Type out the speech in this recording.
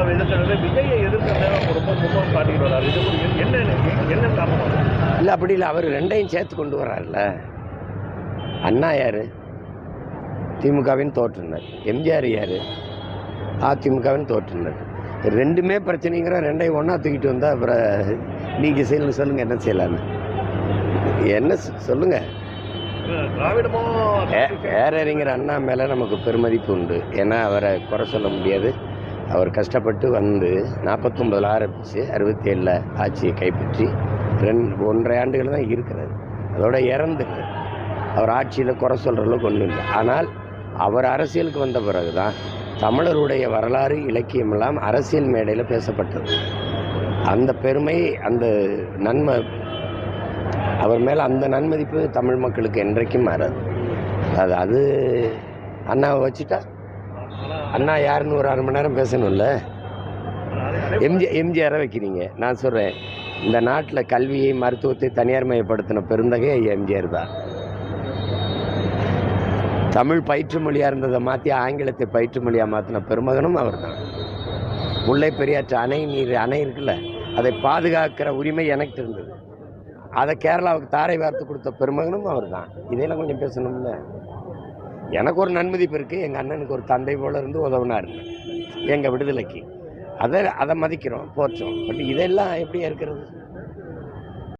திமுகவை எதிர்க்கிறது, விஜயை எதிர்க்கிறத ரொம்ப முகம் காட்டிட்டு வர்றாரு. இது என்ன காரணம்? இல்லை அப்படி இல்லை, அவர் ரெண்டையும் சேர்த்து கொண்டு வர்றாருல்ல. அண்ணா யார்? திமுகவின் தோற்றுனர். எம்ஜிஆர் யார்? அதிமுகவின் தோற்றுனர். ரெண்டுமே பிரச்சனைங்கிற ரெண்டையும் ஒன்றா தூக்கிட்டு வந்தால் அப்புறம் நீங்கள் சொல்லுங்கள் என்ன செய்யலான்னு என்ன சொல்லுங்கள். பேரறிஞர் அண்ணா மேலே நமக்கு பெருமதிப்பு உண்டு. ஏன்னா அவரை குறை சொல்ல முடியாது. அவர் கஷ்டப்பட்டு வந்து 49 ஆரம்பித்து 67 ஆட்சியை கைப்பற்றி 1.5 ஆண்டுகள் தான் இருக்கிறார். அதோட இறந்துரு. அவர் ஆட்சியில் குறை சொல்கிற அளவுக்கு ஒன்றும் இல்லை. ஆனால் அவர் அரசியலுக்கு வந்த பிறகு தான் தமிழருடைய வரலாறு இலக்கியமெல்லாம் அரசியல் மேடையில் பேசப்பட்டது. அந்த பெருமை, அந்த நன்மை, அவர் மேலே அந்த நன்மதிப்பு தமிழ் மக்களுக்கு என்றைக்கும் மாறாது. அது அண்ணாவை வச்சுட்டா அண்ணா யாருன்னு ஒரு 1/2 மணி நேரம் பேசணும்ல. எம்ஜிஆரை வைக்கிறீங்க. நான் சொல்கிறேன், இந்த நாட்டில் கல்வியை மருத்துவத்தை தனியார் மயப்படுத்தின பெருந்தகை எம்ஜிஆர் தான். தமிழ் பயிற்று மொழியாக இருந்ததை மாற்றி ஆங்கிலத்தை பயிற்று மொழியாக மாற்றின பெருமகனும் அவர் தான். முல்லை பெரியாற்று அணை இருக்குல்ல, அதை பாதுகாக்கிற உரிமை எனக்கு இருந்தது. அதை கேரளாவுக்கு தாரை வார்த்து கொடுத்த பெருமகனும் அவர் தான். இதையெல்லாம் கொஞ்சம் பேசணும்ல. எனக்கு ஒரு நன்மதிப்பு இருக்குது. எங்கள் அண்ணனுக்கு ஒரு தந்தை போல இருந்து உதவுனார் எங்கள் விடுதலைக்கு. அதை மதிக்கிறோம், போற்றோம். பட் இதெல்லாம் எப்படியா இருக்கிறது?